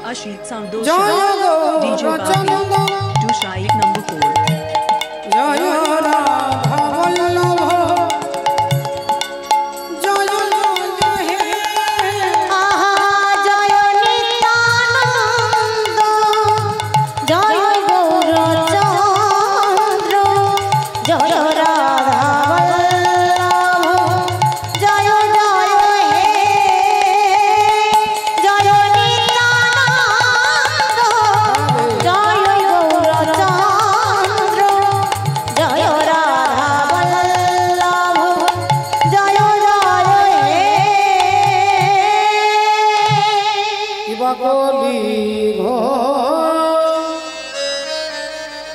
Ashit Sandosha, DJ Babi, Dushaik number 4.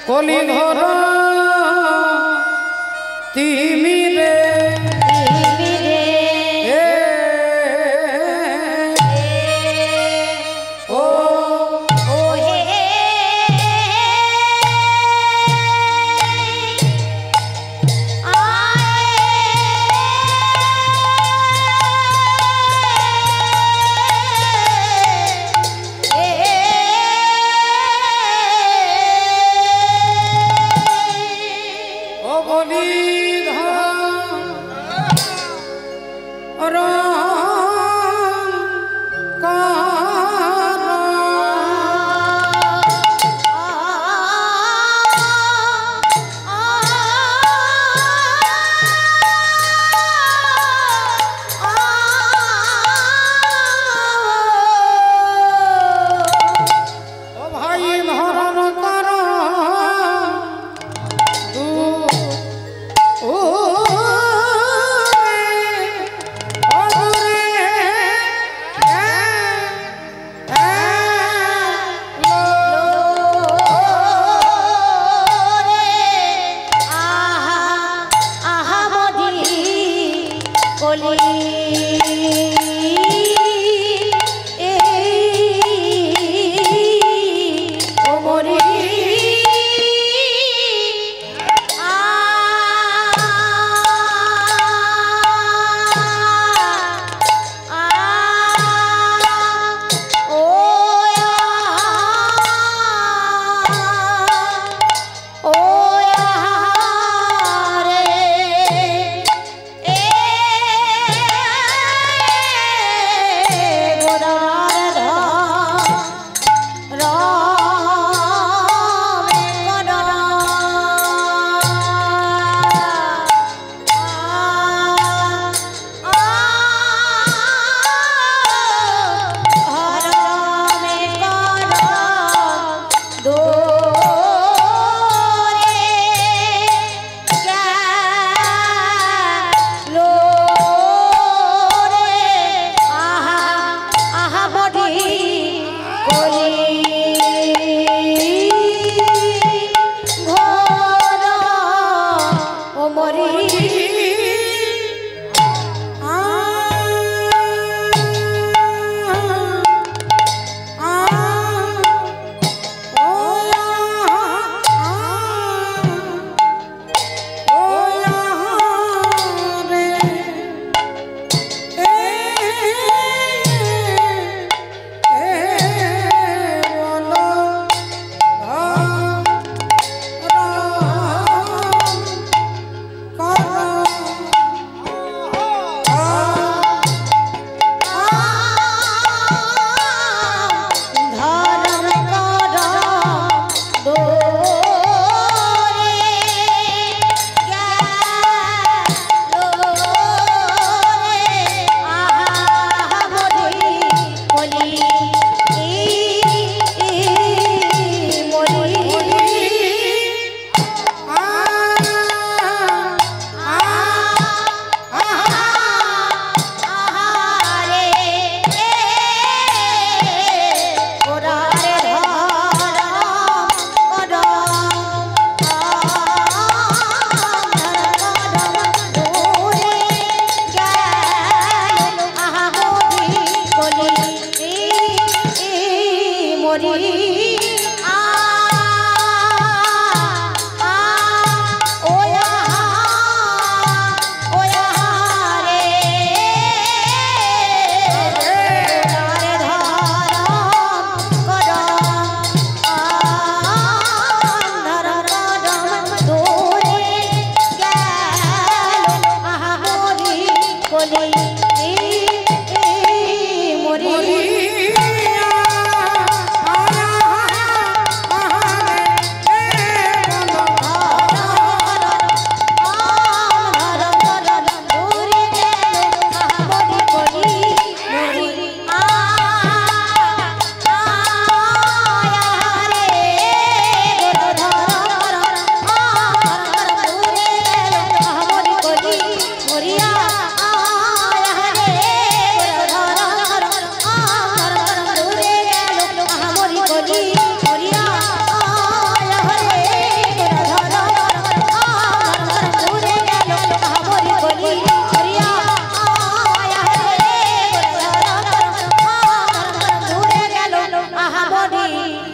কলি ঘর তিমিরে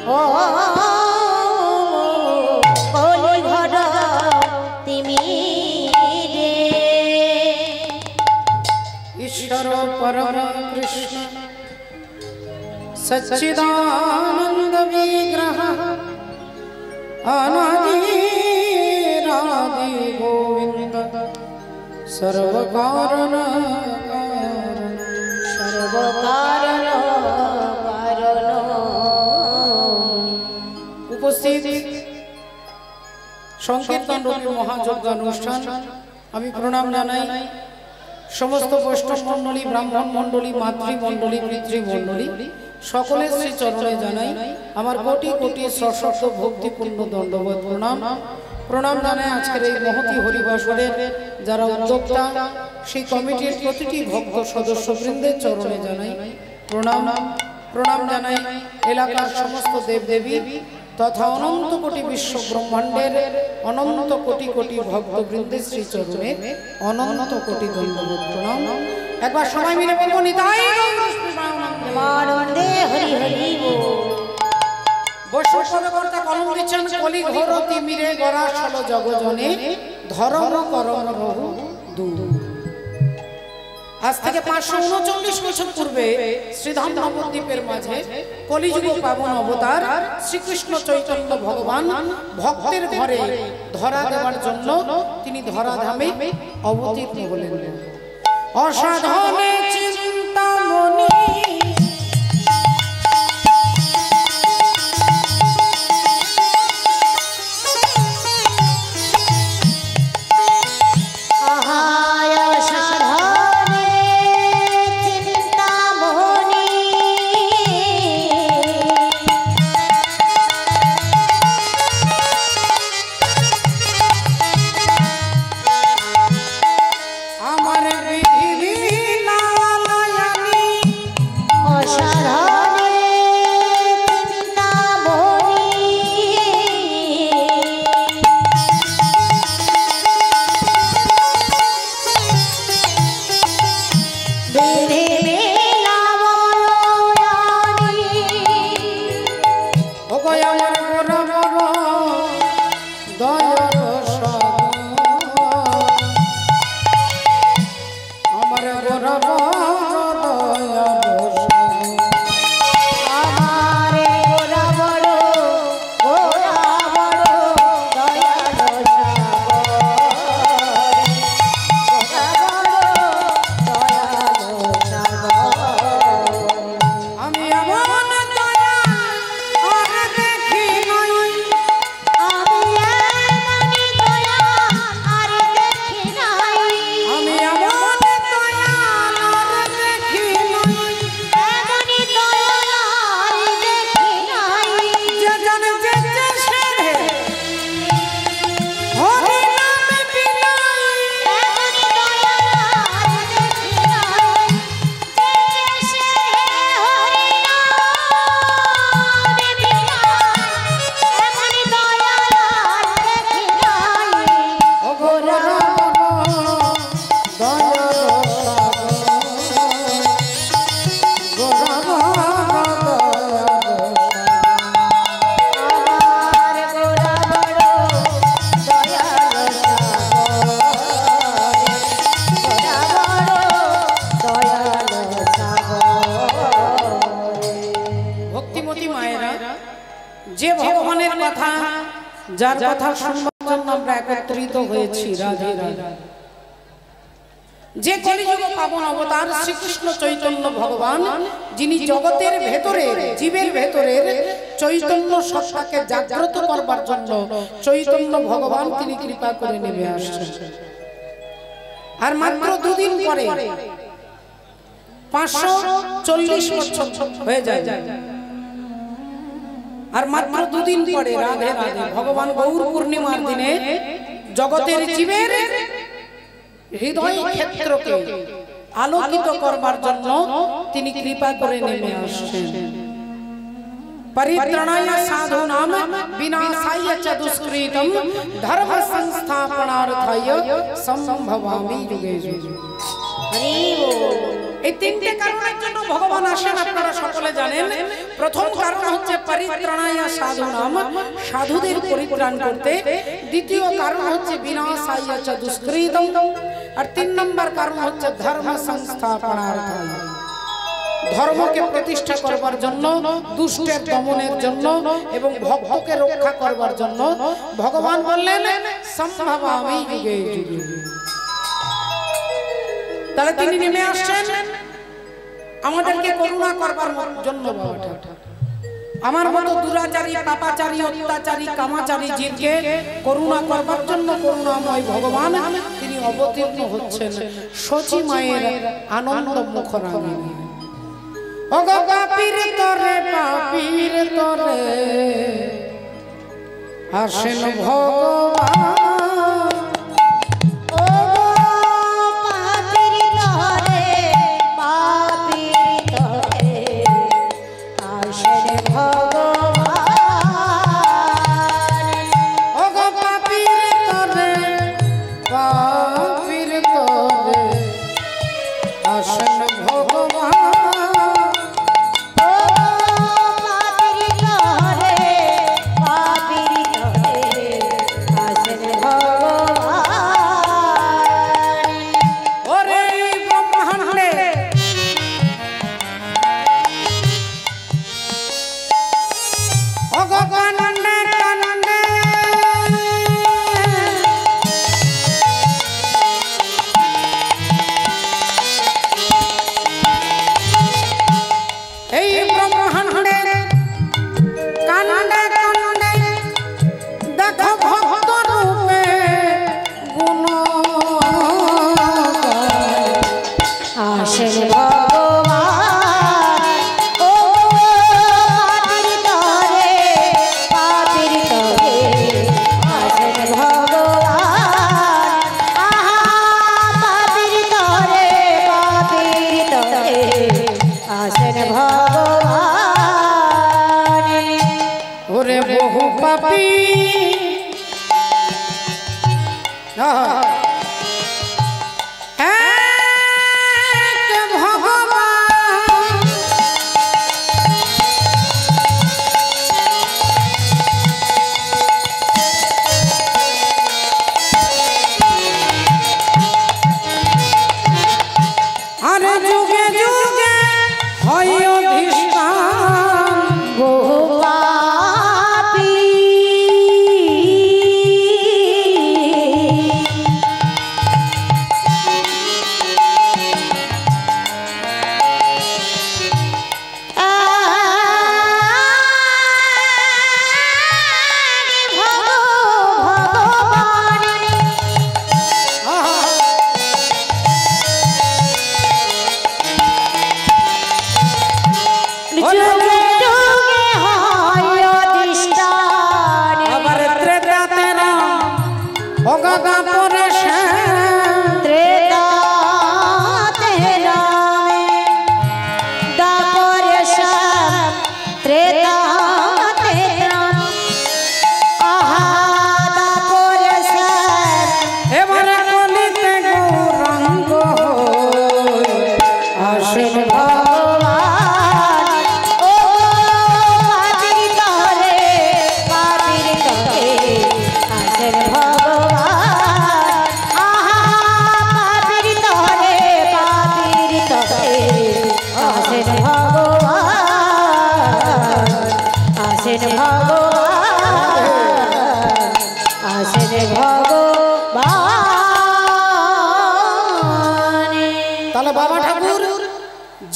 ও কলি ঘর তিমি রে ঈশ্বর পরম কৃষ্ণ सच्चिदानंद विग्रह अनादि राधि गोविंद सर्व कारण सर्व कारण कारण उपस्थित संकीर्तन रूपी महायज्ञ अनुष्ठान आमी प्रणाम जानाई समस्त वैष्णव मंडली ब्राह्मण मंडली मातृमंडली पितृमंडली सकलेर श्री चरणे जानाई आमार कोटि कोटि सशक्त भक्तिपूर्ण दंडवत प्रणाम प्रणाम जानाई आजकेर এই মহতি হরিবাসরের যারা উদ্যোক্তা সেই কমিটির প্রতিটি ভক্ত সদস্যবৃন্দের চরণে জানাই প্রণাম প্রণাম জানাই এলাকার সমস্ত দেবদেবী तथा अनंत कोटि विश्व ब्रह्मांडेर अनंत कोटि कोटि भक्तबृंदेर श्री चरणे अनंत कोटि दंडवत प्रणाम एक बार सबाई मिले बोलबो निताई आनंदे हरि हरि बोल बৈষ্ণবকর্তা কলম দিচ্ছেন কলি ঘোর তিমিরে গড়া ষোলো জগজনে ধর্ম করম রহু দূর आज থেকে 539 বছর পূর্বে শ্রীধাম নবদ্বীপের মাঝে কলিযুগ পাবন অবতার শ্রীকৃষ্ণ চৈতন্য ভগবান ভক্তের ঘরে ধরা দেওয়ার জন্য তিনি ধরাধামে অবতীর্ণ হলেন অসাধনে চিন্তামণি जार कथा शुनবার জন্য আমরা একত্রিত হয়েছি রাধে রাধে যে কলিযুগ পাবন অবতার শ্রীকৃষ্ণ চৈতন্য ভগবান যিনি জগতের ভেতরে জীবের ভেতরে চৈতন্য সত্তাকে জাগ্রত করবার জন্য চৈতন্য ভগবান তিনি কৃপা করে নেমে আসছেন আর মাত্র দুদিন পরে 540 বছর হয়ে যায় আর মাত্র দুদিন পরে রাধে রাধে ভগবান গৌর পূর্ণিমার দিনে জগতের জীবের হৃদয় ক্ষেত্রকে আলোকিত করবার জন্য তিনি কৃপা করে নেমে আসছেন परित्रणाय साधूनां विनाशाय च दुष्कृतं धर्म संस्थापनार्थाय संभवामि युगे युगे हरि बोल এই তিনটে কারণের জন্য ভগবান আসেন আপনারা সকলে জানেন প্রথম কারণ হচ্ছে পরিত্রাণায় সাধুনাম, সাধুদের পরিত্রাণ করতে। দ্বিতীয় কারণ হচ্ছে বিনাশায় চ দুষ্কৃতম। আর 3 নম্বর কারণ হচ্ছে ধর্ম সংস্থাপনার্থায়, ধর্মকে প্রতিষ্ঠা করবার জন্য, দুষ্টের দমনের জন্য এবং ভক্তকে রক্ষা করবার জন্য। ভগবান বললেন সম্ভবামি যুগে যুগে। তাহলে তিনি নেমে আসছেন আমাদেরকে করুণা করবার জন্য। আমার মতো দুরাচারী, পাপাচারী, অত্যাচারী, কামাচারী জীবকে করুণা করবার জন্য করুণাময় ভগবান তিনি অবতীর্ণ হচ্ছেন শচী মায়ের আনন্দ মুখরাঙ্গিনী। ওগো পাপীর তরে, পাপীর তরে আসেন ভগবান।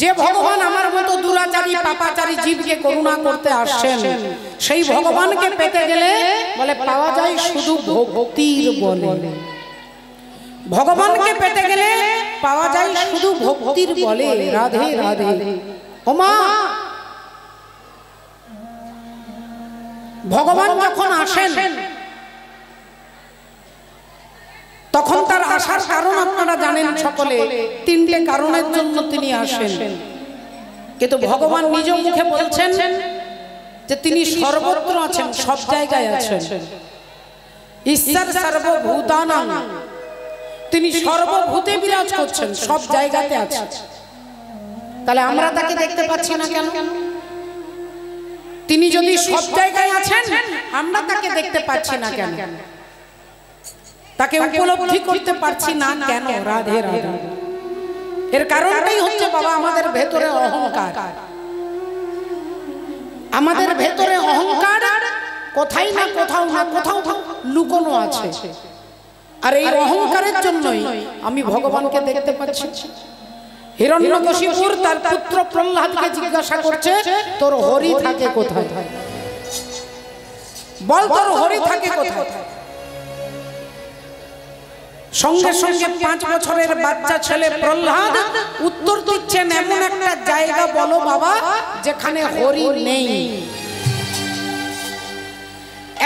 যে ভগবান আমার মতো দুরাচারী পাপাচারী জীবকে করুণা করতে আসেন, সেই ভগবানকে পেতে গেলে বলে পাওয়া যায় শুধু ভক্তির বলে। ভগবানকে পেতে গেলে পাওয়া যায় শুধু ভক্তির বলে। রাধে রাধে। ওমা, ভগবান যখন আসেন তখন তার আসার কারণ আপনারা জানেন সকলে। 3টে কারণের জন্য তিনি আসেন। কিন্তু ভগবান নিজ মুখে বলছেন যে তিনি সর্বত্র আছেন, সব জায়গায় আছেন। ঈশ্বর সর্বভূতানাং, তিনি সর্বভূতে বিরাজ করছেন, সব জায়গাতে আছেন। তাহলে আমরা তাকে দেখতে পাচ্ছি না কেন? তিনি যদি সব জায়গায় আছেন, আমরা তাকে দেখতে পাচ্ছি না কেন? তাকে উপলব্ধি করতে পারছি না কেন? রাধে রাধে। এর কারণটাই হচ্ছে বাবা আমাদের ভেতরে অহংকার। আমাদের ভেতরে অহংকার কোথায় না কোথাও না কোথাও লুকোনো আছে। আর এই অহংকারের জন্যই আমি ভগবানকে দেখতে পাচ্ছি। হিরণ্যকশিপুর তার পুত্র প্রহ্লাদকে জিজ্ঞাসা করছে, তোর হরি থাকে কোথায়? বল তোর হরি থাকে কোথায়? সঙ্গে সঙ্গে 5 বছরের বাচ্চা ছেলে প্রহ্লাদ উত্তর দিচ্ছেন, এমন একটা জায়গা বলো বাবা যেখানে হরি নেই।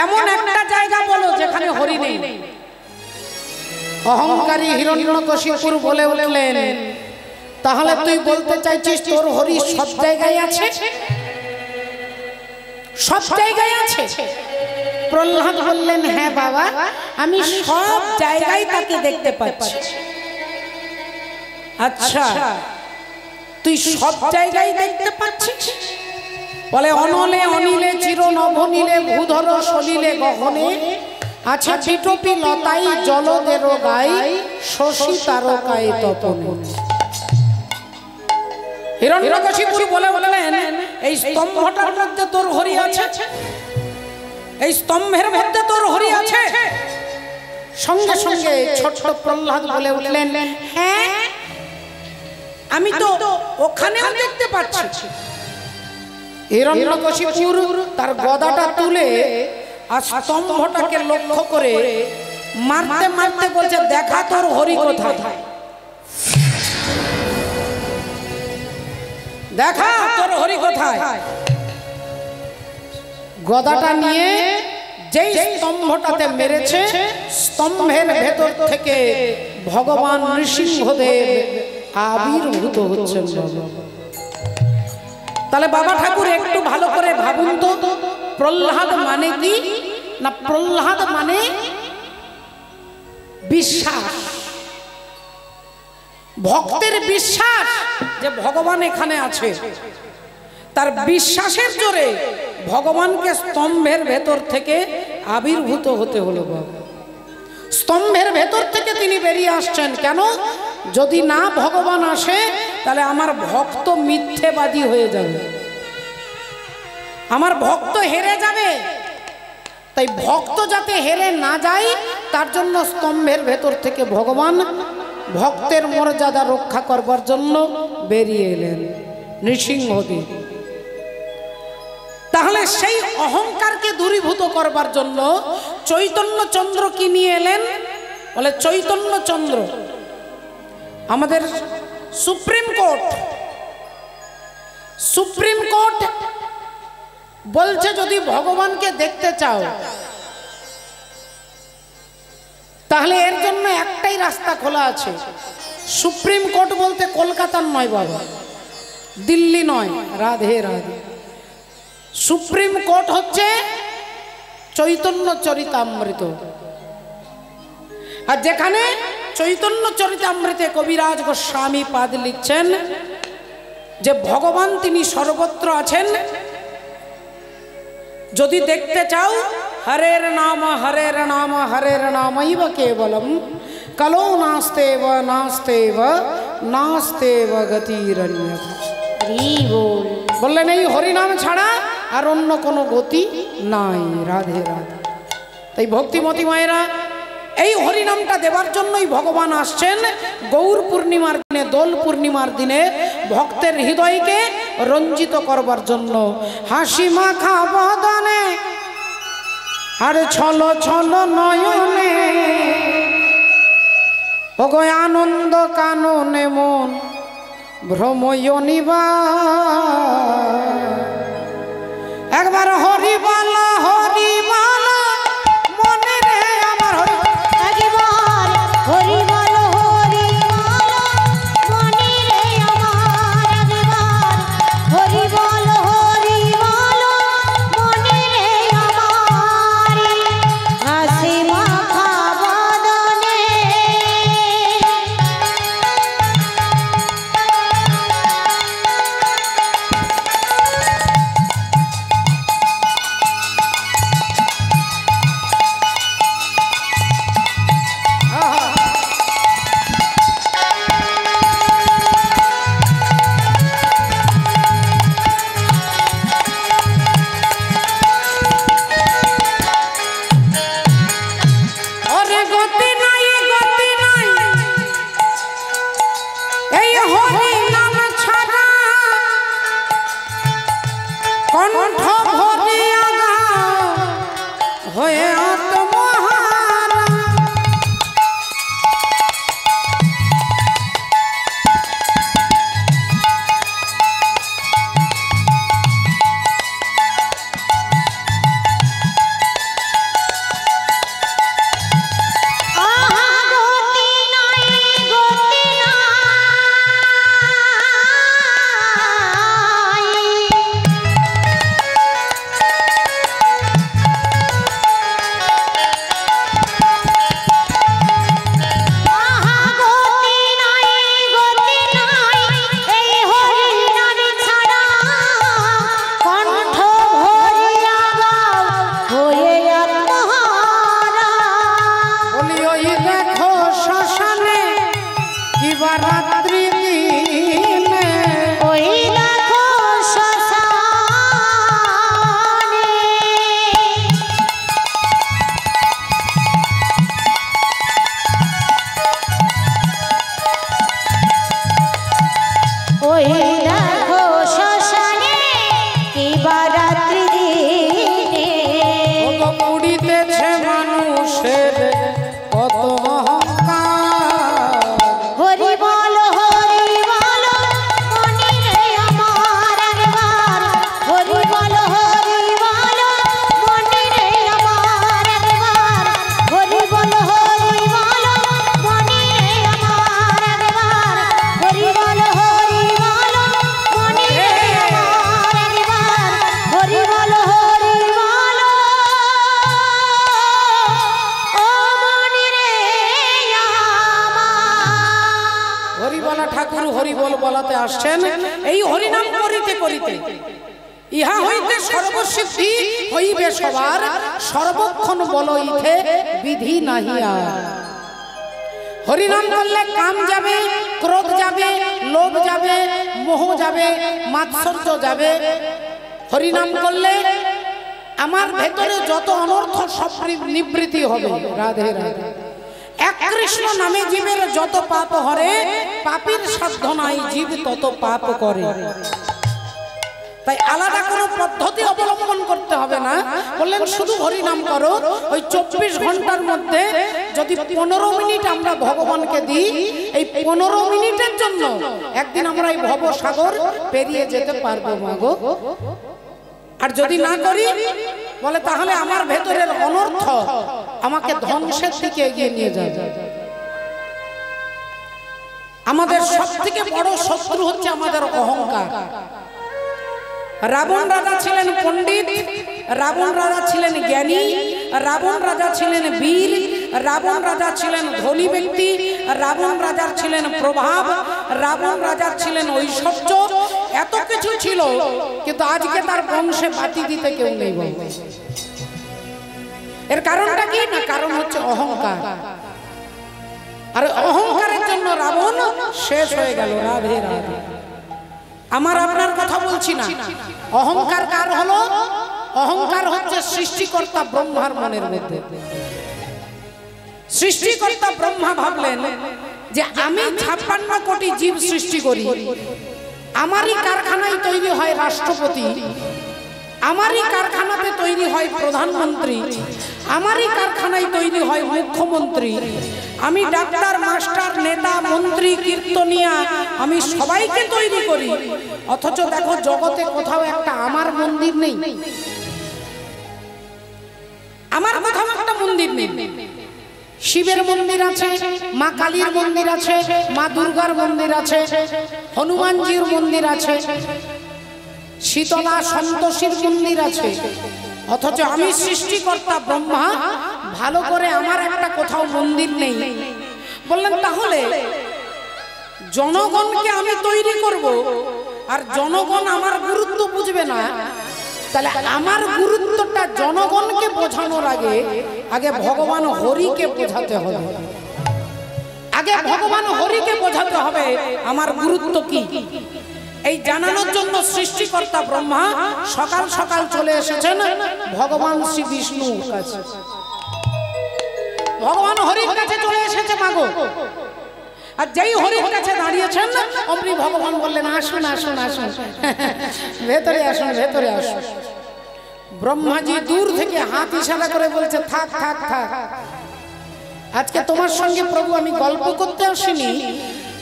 এমন একটা জায়গা বলো যেখানে হরি নেই। অহংকারী হিরণ্যকশিপুর বলে উঠলেন, তাহলে তুই বলতে চাইছিস তোর হরি সব জায়গায় আছে? সব জায়গায় আছে? প্রহ্লাদ বললেন, হ্যাঁ বাবা, আমি সব জায়গায় তাকে দেখতে পাচ্ছি। আচ্ছা, তুই সব জায়গায় দেখতে পাচ্ছিস? বলে, অনলে অনিলে চির নভনীলে ভূধর সলিলে গহনে আছে পিটপি লতাই জলদের গাই শশী তারকায় তপনে। হিরণ্যকশিপুর বলে বললেন, এই স্তম্ভটার মধ্যে তোর হরি আছে? এই স্তম্ভের মধ্যে তোর হরি আছে? সঙ্গে সঙ্গে ছোট্ট প্রহ্লাদ বলে উঠলেন, হ্যাঁ আমি তো ওখানেও দেখতে পাচ্ছি। হিরণ্যকশিপুর তার গদাটা তুলে আর স্তম্ভটাকে লক্ষ্য করে মারতে মারতে বলছে, দেখা তোর হরি কোথায়? দেখা তোর হরি কোথায়? গদাটা নিয়ে যেই স্তম্ভটাতে মেরেছে, স্তম্ভের ভেতর থেকে ভগবান নৃসিংহদেব আবির্ভূত হচ্ছেন। তাহলে বাবা ঠাকুর একটু ভালো করে ভাবুন তো, প্রহ্লাদ মানে কি? না, প্রহ্লাদ মানে বিশ্বাস, ভক্তের বিশ্বাস যে ভগবান এখানে আছে। তার বিশ্বাসের জোরে ভগবানকে স্তম্ভের ভেতর থেকে আবির্ভূত হতে হলো। স্তম্ভের ভেতর থেকে তিনি বেরিয়ে আসছেন কেন? যদি না ভগবান আসে তাহলে আমার ভক্ত মিথ্যেবাদী হয়ে যাবে, আমার ভক্ত হেরে যাবে। তাই ভক্ত যাতে হেরে না যায় তার জন্য স্তম্ভের ভেতর থেকে ভগবান ভক্তের মর্যাদা রক্ষা করবার জন্য বেরিয়ে এলেন নৃসিংহদেব। তাহলে সেই অহংকারকে দূরীভূত করবার জন্য চৈতন্য চন্দ্র কি নিয়ে এলেন? বলে, চৈতন্য চন্দ্র আমাদের সুপ্রিম কোর্ট বলছে যদি ভগবানকে দেখতে চাও তাহলে এর জন্য একটাই রাস্তা খোলা আছে। সুপ্রিম কোর্ট বলতে কলকাতার নয় বাবা, দিল্লি নয়, রাধে রাধে। সুপ্রিম কোর্ট হচ্ছে চৈতন্য চরিতামৃত। আর যেখানে চৈতন্য চরিতামৃতে কবিরাজ গোস্বামী পাদ লিখছেন যে ভগবান তিনি সর্বত্র আছেন, যদি দেখতে চাও হরের নাম হরের নামৈব কেবলম কলো নাস্তেব নাস্তেব নাস্তেব গতিরন্যথা। বললেন এই হরিনাম ছাড়া আর অন্য কোনো গতি নাই। রাধে রাধে। তাই ভক্তিমতী মায়েরা, এই হরিনামটা দেবার জন্যই ভগবান আসছেন গৌর পূর্ণিমার দিনে, দোল পূর্ণিমার দিনে ভক্তের হৃদয়কে রঞ্জিত করবার জন্য। হাসি মাখা বদনে আর ছল ছল নয়নে, ওগো আনন্দ কাননে মন ভ্রময়নিবা। একবার হরি বলো হরি বলো মনে রে আমার, একবার হরি বলো হরি বলো মনে রে আমার, একবার হরি বলো হরি বলো মনে রে আমার, হাসি মাখা বদনে। হয়ে আত্মহারা ঠাকুর হরিবল বলাতে আসছেন এই হরিনাম করিতে করিতে ইহা হইতে সর্বসিদ্ধি হইবে সবার সর্বক্ষণ বলইতে বিধি নাহি আর হরিনাম করলে কাম যাবে ক্রোধ যাবে লোভ যাবে মোহ যাবে মাৎসর্য যাবে হরিনাম করলে আমার ভেতরে যত অনর্থ সব নিবৃত্তি হবে রাধে রাধে এক কৃষ্ণ নামে জীবের যত পাপ হরে পাপীর সাধ্য নাই জীব তত পাপ করে তাই আলাদা কোনো পদ্ধতি অবলম্বন করতে হবে না বললেন শুধু হরিনাম করো ওই 24 ঘন্টার মধ্যে যদি 15 মিনিট আমরা ভগবানকে দিই এই 15 মিনিটের জন্য একদিন আমরা এই ভবসাগর পেরিয়ে যেতে পারবো মাগো আর যদি না করি বলে তাহলে আমার ভেতরের অনর্থ আমাকে ধ্বংসের দিকে এগিয়ে নিয়ে যাবে আমাদের সবথেকে বড় শত্রু হচ্ছে আমাদের অহংকার রাবণ রাজা ছিলেন পণ্ডিত রাবণ রাজা ছিলেন জ্ঞানী রাবণ রাজা ছিলেন বীর রাবণ রাজা ছিলেন ধনী ব্যক্তি রাবণ রাজার ছিলেন প্রভাব রাবণ রাজার ছিলেন ঐশ্বর্য এত কিছু ছিল কিন্তু আজকে তার বংশে বাতি দিতে কেউ নেই এর কারণটা কি না কারণ হচ্ছে অহংকার আর অহংকারের জন্য রাবণ শেষ হয়ে গেল রাধে রাধে আমার আপনার কথা বলছি না অহংকার কার হলো অহংকার হচ্ছে সৃষ্টিকর্তা ব্রহ্মার মনের মধ্যে সৃষ্টিকর্তা ব্রহ্মা ভাবলেন যে আমি 56 কোটি জীব সৃষ্টি করি আমারই কারখানায় তৈরি হয় রাষ্ট্রপতি আমারই কারখানাতে তৈরি হয় প্রধানমন্ত্রী আমারই কারখানায় তৈরি হয় মুখ্যমন্ত্রী আমি ডাক্তার মাস্টার নেতা মন্ত্রী কীর্তনিয়া আমি সবাইকে তৈরি করি অথচ দেখো জগতে কোথাও একটা আমার মন্দির নেই আমার কোথাও একটা মন্দির নেই শিবের মন্দির আছে মা কালীর মন্দির আছে মা দুর্গার মন্দির আছে হনুমানজির মন্দির আছে শীতলা সন্তোষীর মন্দির আছে অথচ আমি সৃষ্টিকর্তা ব্রহ্মা ভালো করে আমার একটা কোথাও মন্দির নেই বললেন তাহলে জনগণকে আমি তৈরি করব আর জনগণ আমার গুরুত্ব বুঝবে না তাহলে আমার গুরুত্বটা জনগণকে বোঝানোর আগে আগে ভগবান হরিকে বোঝাতে হবে আগে ভগবান হরিকে বোঝাতে হবে আমার গুরুত্ব কি এই জানানোর জন্য সৃষ্টিকর্তা ব্রহ্মা সকাল সকাল চলে এসেছেন ভগবান শ্রী বিষ্ণুর কাছে ভগবান হরির কাছে চলে এসেছে মাগো আর যেই হরির কাছে দাঁড়িয়েছেন অমনি ভগবান বললেন আসুন আসুন আসুন ভেতরে আসুন ভেতরে আসুন ব্রহ্মাজি দূর থেকে হাত ইশারা করে বলছে থাক থাক থাক, আজকে তোমার সঙ্গে প্রভু আমি গল্প করতে আসিনি,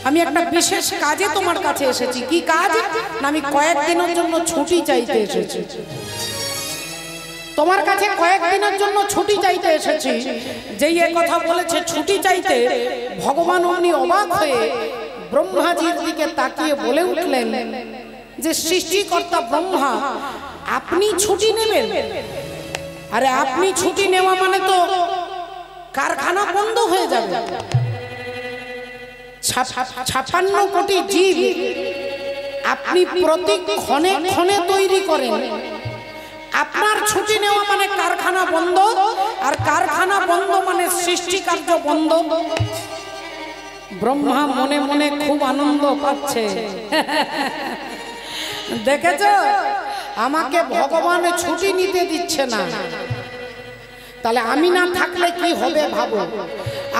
আমি একটা বিশেষ কাজে তোমার কাছে এসেছি। কি কাজ না, আমি কয়েকদিনের জন্য ছুটি চাইতে এসেছি তোমার কাছে, কয়েকদিনের জন্য ছুটি চাইতে এসেছি। যেই এ কথা বলেছে ছুটি চাইতে, ভগবান অমনি অবাক হয়ে ব্রহ্মাজির দিকে তাকিয়ে বলে উঠলেন যে সৃষ্টিকর্তা ব্রহ্মা, আপনি ছুটি নেবেন? আরে আপনি ছুটি নেওয়া মানে তো কারখানা বন্ধ হয়ে যাবে। 56 কোটি জীব আপনি প্রতি ক্ষণে ক্ষণে তৈরি করেন, আপনার ছুটি নেওয়া মানে কারখানা বন্ধ, আর কারখানা বন্ধ মানে সৃষ্টি কার্য বন্ধ। ব্রহ্মা মনে মনে খুব আনন্দ পাচ্ছে। দেখেছ, আমাকে ভগবান ছুটি নিতে দিচ্ছে না, তাহলে আমি না থাকলে কি হবে ভাবো।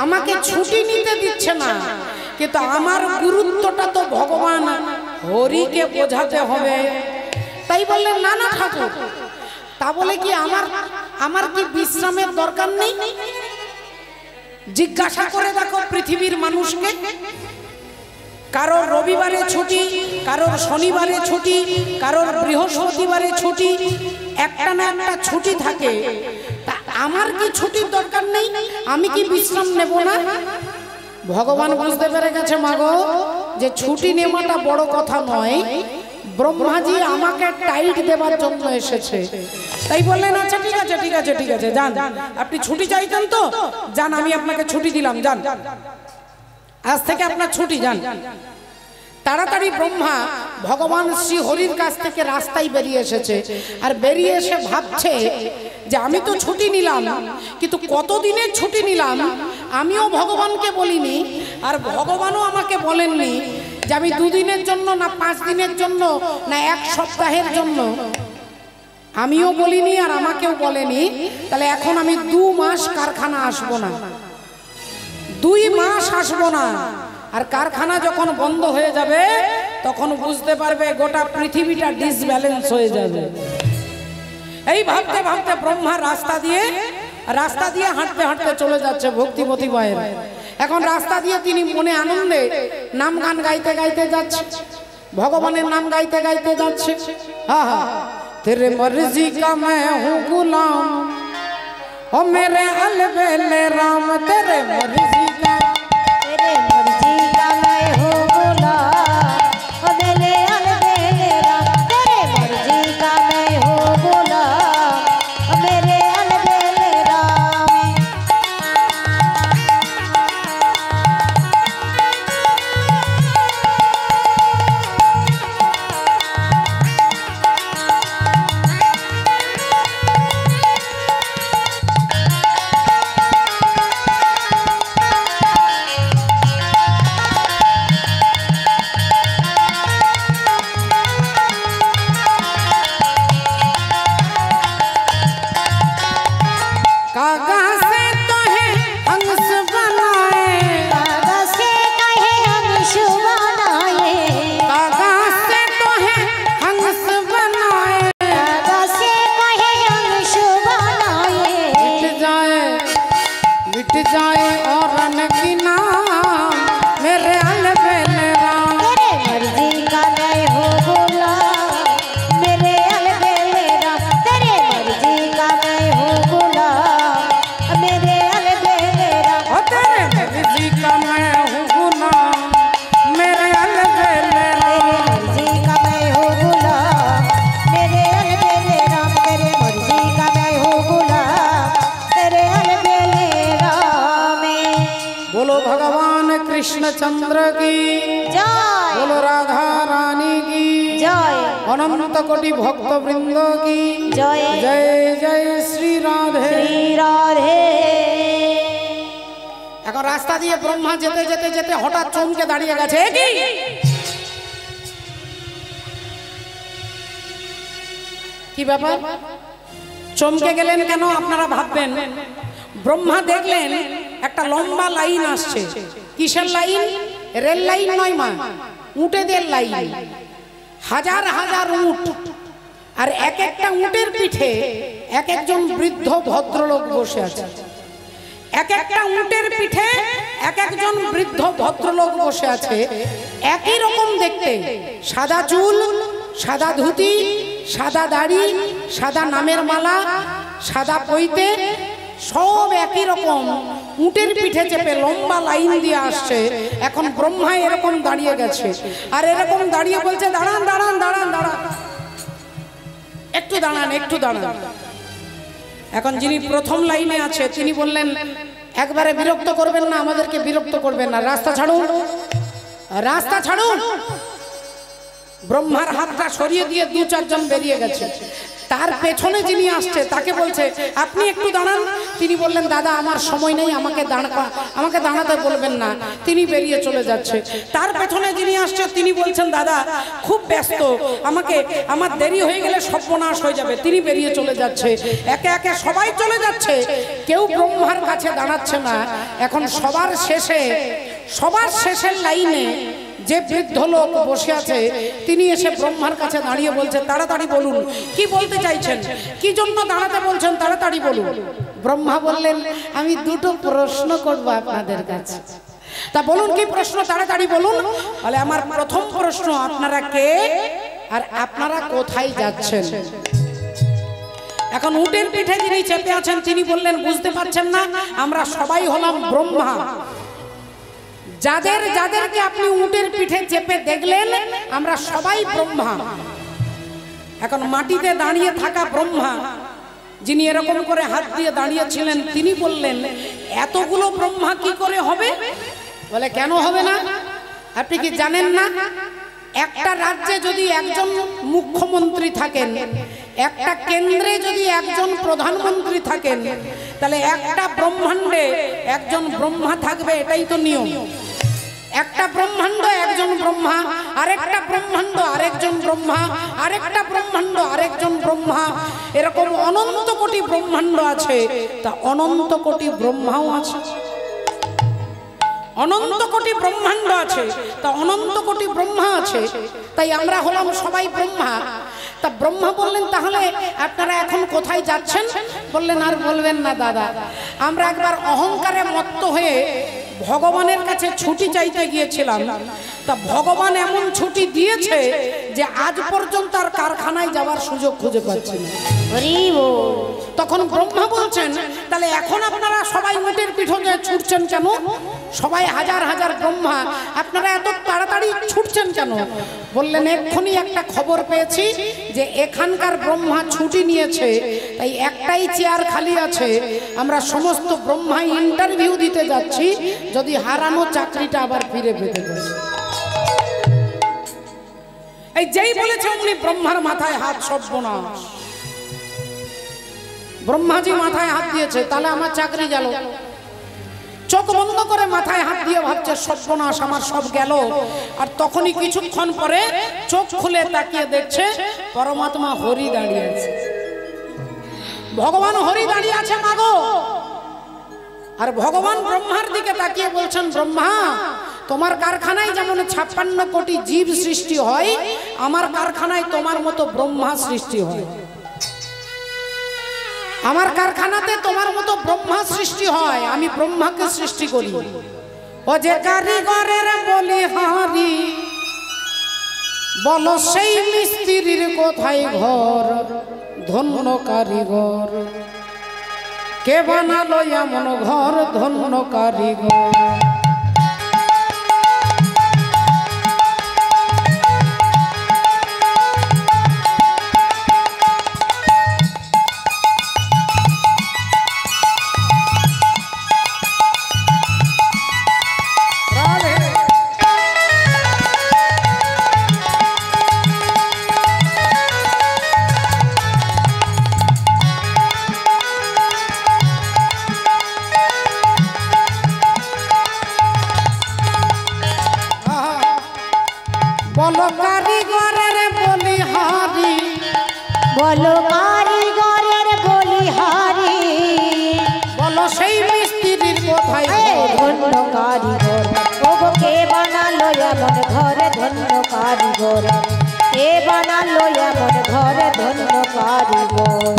আমাকে ছুটি নিতে দিচ্ছে না, কিন্তু আমার গুরুত্বটা তো ভগবান হরিকে বোঝাতে হবে। তাই বললেন না না ঠাকুর, তা বলে কি আমার কি বিশ্রামের দরকার নেই? জিজ্ঞাসা করে দেখো পৃথিবীর মানুষকে, কারোর রবিবারে ছুটি, কারোর শনিবারে ছুটি, কারোর বৃহস্পতিবারে ছুটি, একটা না একটা ছুটি থাকে। তা আমার কি ছুটির দরকার নেই? আমি কি বিশ্রাম নেব না? ভগবান বুঝতে পেরে গেছে মাগো যে ছুটি নেওয়াটা বড় কথা নয়, ব্রহ্মাজি আমাকে টাইট দেবার জন্য এসেছে। তাই বললেন আচ্ছা ঠিক আছে ঠিক আছে ঠিক আছে, যান, আপনি ছুটি চাইতেন তো, যান আমি আপনাকে ছুটি দিলাম, যান, আজ থেকে আপনার ছুটি, যান। তাড়াতাড়ি ব্রহ্মা ভগবান শ্রী হরির কাছ থেকে রাস্তায় বেরিয়ে এসেছে, আর বেরিয়ে এসে ভাবছে যে আমি তো ছুটি নিলাম, কিন্তু কতদিনের ছুটি নিলাম আমিও ভগবানকে বলিনি, আর ভগবানও আমাকে বলেননি যে আমি 2 দিনের জন্য না 5 দিনের জন্য না 1 সপ্তাহের জন্য, আমিও বলিনি আর আমাকেও বলেনি। তাহলে এখন আমি 2 মাস কারখানা আসবো না, 2 মাস আসবো না। আর কারখানা যখন বন্ধ হয়ে যাবে তখন বুঝতে পারবে গোটা পৃথিবীটা ডিসব্যালেন্স হয়ে যাবে। এই ভাবতে ভাবতে ব্রহ্মা রাস্তা দিয়ে হাঁটতে হাঁটতে চলে যাচ্ছে ভক্তিপতি মায়ের। এখন রাস্তা দিয়ে তিনি মনে আনন্দে নাম গান গাইতে গাইতে যাচ্ছে, ভগবানের নাম গাইতে গাইতে যাচ্ছে। হা হা, তেরে মর্জি কা मैं हूं गुलाम, ओ मेरे अलबेले राम, तेरे मर्जी का मैं हूँ गुलाम, ओ मेरे अलबेले राम, तेरे मर्जी का मैं हूँ गुलाम, ओ मेरे अलबेले राम। कागज से तो है हंस बनाए, कागज से कहे हंस बनाए, कागज से तो है हंस बनाए, कागज से कहे हंस बनाए। मिट जाए और की नाम, मेरे अलबेले राम, तेरे मर्जी का मैं हूँ गुलाम, मेरे अलबेले राम, तेरे मर्जी का मैं हूँ गुलाम, मेरे अलबेले राम। ओ तेरे मर्जी का मैं हूँ गुलाम, मेरे अलबेले राम। मर्जी का मैं हूँ गुलाम, मेरे अलबेले राम, तेरे मर्जी का मैं हूँ गुलाम, तेरे अलबेले राम। बोलो भगवान कृष्ण चंद्र की जय बोलो राधा रानी की जय अनंत कोटि भक्त वृंद की जय जय जय श्री राधे। श्री राधे। এখন রাস্তা দিয়ে ব্রহ্মা যেতে যেতে যেতে হঠাৎ চমকে দাঁড়িয়ে গেছে। কি কি ব্যাপার? চমকে গেলেন কেন আপনারা ভাববেন? ব্রহ্মা দেখলেন একটা লম্বা লাইন আসছে। কিসের লাইন? রেল লাইন নয় মা, উটেদের লাইন। হাজার হাজার উট আর এক একটা উটের পিঠে এক একজন বৃদ্ধ ভদ্রলোক বসে আছে। এক একটা উটের পিঠে এক একজন বৃদ্ধ ভদ্রলোক বসে আছে, একই রকম দেখতে, সাদা চুল, সাদা ধুতি, সাদা দাড়ি, সাদা নামের মালা, সাদা পৈতে, সব একই রকম উটের পিঠে চেপে লম্বা লাইন দিয়ে আসছে। এখন ব্রহ্মা এরকম দাঁড়িয়ে গেছে আর এরকম দাঁড়িয়ে বলছে, দাঁড়ান দাঁড়ান দাঁড়ান দাঁড়ান, একটু দাঁড়ান একটু দাঁড়ান। এখন যিনি প্রথম লাইনে আছে তিনি বললেন, একবারে বিরক্ত করবেন না, আমাদেরকে বিরক্ত করবেন না, রাস্তা ছাড়ুন, রাস্তা ছাড়ুন। ব্রহ্মার হাতটা সরিয়ে দিয়ে দু চারজন বেরিয়ে গেছে। তার পেছনে যিনি আসছে তাকে বলছে, আপনি একটু দাঁড়ান। তিনি বললেন, দাদা আমার সময় নেই, আমাকে দাঁড়াতে বলবেন না। তিনি বেরিয়ে চলে যাচ্ছে। তার পেছনে যিনি আসছে তিনি বলছেন, দাদা খুব ব্যস্ত, আমার দেরি হয়ে গেলে সর্বনাশ হয়ে যাবে। তিনি বেরিয়ে চলে যাচ্ছে। একে একে সবাই চলে যাচ্ছে, কেউ ব্রহ্মার কাছে দাঁড়াচ্ছে না। এখন সবার শেষের লাইনে যে বৃদ্ধ লোক বসে আছে তিনি এসে ব্রহ্মার কাছে দাঁড়িয়ে বলছে, তাড়াতাড়ি বলুন কি বলতে চাইছেন, কি জন্য দাঁড়াতে বলছেন, তাড়াতাড়ি বলুন। ব্রহ্মা বললেন, আমি দুটো প্রশ্ন করব আপনাদের কাছে। তা বলুন কি প্রশ্ন, তাড়াতাড়ি বলুন। বলে, আমার প্রথম প্রশ্ন, আপনারা কে আর আপনারা কোথায় যাচ্ছেন? এখন উটের পিঠে যিনি চেপে আছেন তিনি বললেন, বুঝতে পারছেন না, আমরা সবাই হলাম ব্রহ্মা। যাদেরকে আপনি উটের পিঠে চেপে দেখলেন আমরা সবাই ব্রহ্মা। এখন মাটিতে দাঁড়িয়ে থাকা ব্রহ্মা যিনি এরকম করে হাত দিয়ে দাঁড়িয়েছিলেন তিনি বললেন, এতগুলো ব্রহ্মা কি করে হবে? বলে, কেন হবে না? আপনি কি জানেন না, একটা রাজ্যে যদি একজন মুখ্যমন্ত্রী থাকেন, একটা কেন্দ্রে যদি একজন প্রধানমন্ত্রী থাকেন, তাহলে একটা ব্রহ্মাণ্ডে একজন ব্রহ্মা থাকবে, এটাই তো নিয়ম। একটা ব্রহ্মাণ্ড একজন ব্রহ্মা, আরেকটা ব্রহ্মাণ্ড আরেকজন ব্রহ্মা, আরেকটা ব্রহ্মাণ্ড আরেকজন ব্রহ্মা, এরকম অনন্ত কোটি ব্রহ্মাণ্ড আছে। তা অনন্ত কোটি ব্রহ্মাও আছে, অনন্ত কোটি ব্রহ্মাণ্ড আছে, তা অনন্ত কোটি ব্রহ্মা আছে। তাই আমরা হলাম সবাই ব্রহ্মা। তা ব্রহ্মা বললেন, তাহলে আপনারা এখন কোথায় যাচ্ছেন? বললেন, আর বলবেন না দাদা, আমরা একবার অহংকারে মত্ত হয়ে ভগবানের কাছে ছুটি চাইতে গিয়েছিলাম। তা ভগবান এমন ছুটি দিয়েছে যে আজ পর্যন্ত আর কারখানায় যাওয়ার সুযোগ খুঁজে পাচ্ছি না। তখন ব্রহ্মা বলছেন, তাহলে এখন আপনারা সবাই উটের পিঠে ছুটছেন কেন? সবাই হাজার হাজার ব্রহ্মা, আপনারা এত তাড়াতাড়ি ছুটছেন কেন? বললেন, এক্ষুনি একটা খবর পেয়েছি যে এখানকার ব্রহ্মা ছুটি নিয়েছে, তাই একটাই চেয়ার খালি আছে। আমরা সমস্ত ব্রহ্মা ইন্টারভিউ দিতে যাচ্ছি, যদি হারানো চাকরিটা আবার ফিরে পেতে পারি। এই যেই বলেছে উনি ব্রহ্মার মাথায় হাত, সর্বনাশ। ব্রহ্মাজি মাথায় হাত দিয়েছে, তাহলে আমার চাকরি গেল। চোখ বন্ধ করে মাথায় হাত দিয়ে ভাবছে, সর্বনাশ, আমার সব গেল। আর তখনই কিছুক্ষণ পরে চোখ খুলে তাকিয়ে দেখছে পরমাত্মা হরি দাঁড়িয়ে আছে, ভগবান হরি দাঁড়িয়ে আছে মাগো। আর ভগবান ব্রহ্মার দিকে তাকিয়ে বলছেন, ব্রহ্মা, তোমার কারখানায় যেমন 56 কোটি জীব সৃষ্টি হয়, আমার কারখানায় তোমার মতো ব্রহ্মা সৃষ্টি হয়। আমার কারখানাতে তোমার মতো ব্রহ্মা সৃষ্টি হয়, আমি ব্রহ্মাকে সৃষ্টি করি। ও যে কারিগরের বলিহারি, বলো সেই মিস্ত্রির কোথায় ঘর? ধন্য কারিগর, কে বানালো এমন ঘর? ধন্য কারিগর। বলো কারিগরের বলিহারি, বলো কারিগরের বলিহারি, বলো সেই মিস্ত্রির কোথায় ধন্য কারিগর, ওগো কে বানালো এমন ঘর? ধন্য কারিগর, কে বানালো এমন ঘরে ধন্য কারিগর।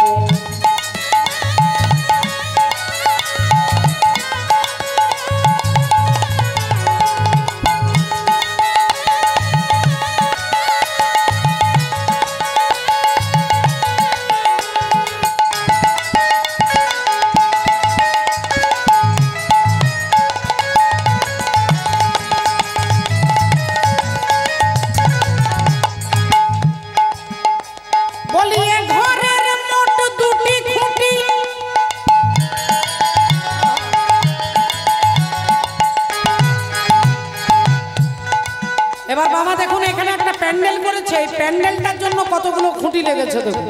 এবার বাবা দেখুন এখানে একটা প্যান্ডেল করেছে, এই প্যান্ডেলটার জন্য কতগুলো খুঁটি লেগেছে দেখুন,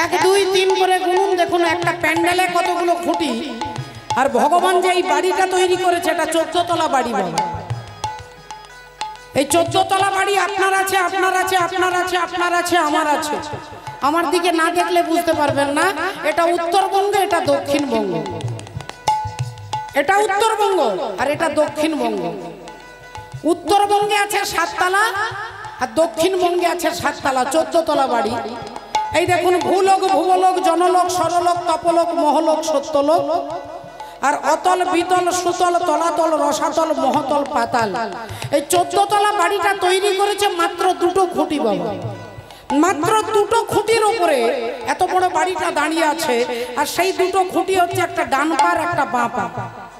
1 2 3 করে গুনুন, দেখুন একটা প্যান্ডেলে কতগুলো খুঁটি। আর ভগবান যে এই বাড়িটা তৈরি করেছে এটা 14 তলা বাড়ি বাবা। এই 14 তলা বাড়ি আপনার আছে, আপনার আছে, আপনার আছে, আপনার আছে, আমার আছে। আমার দিকে না দেখলে বুঝতে পারবেন না, এটা উত্তরবঙ্গ, এটা দক্ষিণবঙ্গ। এটা উত্তরবঙ্গ আর এটা দক্ষিণবঙ্গ। উত্তরবঙ্গে আছে 7 তলা আর দক্ষিণবঙ্গে আছে 7 তলা, 14 তলা বাড়ি। এই দেখুন ভূলোক, ভুবলোক, জনলোক, সরলোক, তপলোক, মহলোক, সত্যলোক, আর অতল, বিতল, সুতল, তলাতল, রসাতল, মহতল, পাতাল। এই 14 তলা বাড়িটা তৈরি করেছে মাত্র 2টো খুঁটি বাবা। মাত্র 2টো খুঁটির উপরে এত বড় বাড়িটা দাঁড়িয়ে আছে। আর সেই 2টো খুঁটি হচ্ছে একটা ডান পা আর একটা বাঁ পা।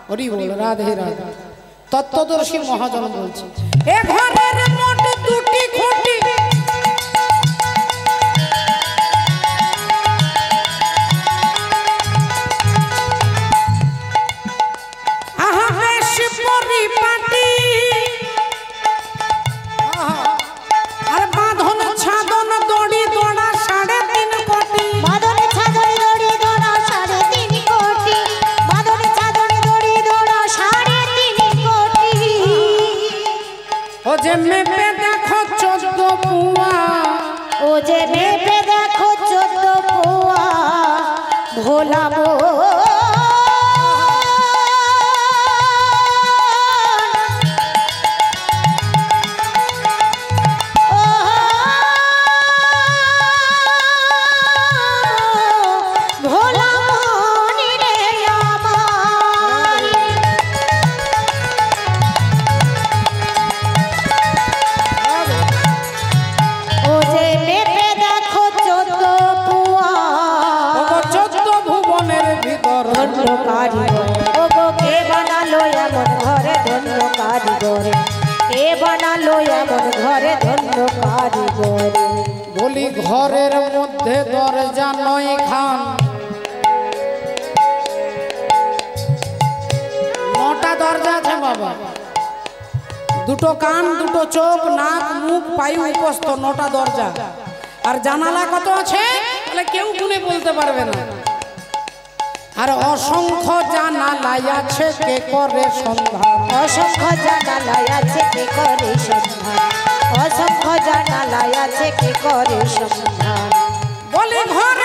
হরি বল, রাধে রাধে। তত্ত্বদর্শী মহাজন বলছে এ ঘরের মোট 2টি খুঁটি, আহা বেশ পরিপাটি, আর বাঁধন ছাদন দড়ি দোড়া 3.5 কোটি। বাঁধন ছাদন দড়ি দোড়া 3.5 কোটি। বাঁধন ছাদন দড়ি দোড়া 3.5 কোটি। ও যে মেপে দেখো 14 পুয়া, ও যে মেপে দেখো 14 পুয়া, ভোলাবো বলি ঘরের মধ্যে দরজা 9 খান, 9টা দরজা আছে বাবা। 2টো কান, 2টো চোখ, নাক, মুখ, পায়ু, উপস্থ, 9টা দরজা। আর জানালা কত আছে বলে কেউ গুনে বলতে পারবে না। আর অসংখ্য জানালাই আছে, কে করে সন্ধান। অসংখ্য জানালাই আছে, কে করে সন্ধান। অসংখ্য জানালাই আছে, কে করে সন্ধান। বলি ঘরে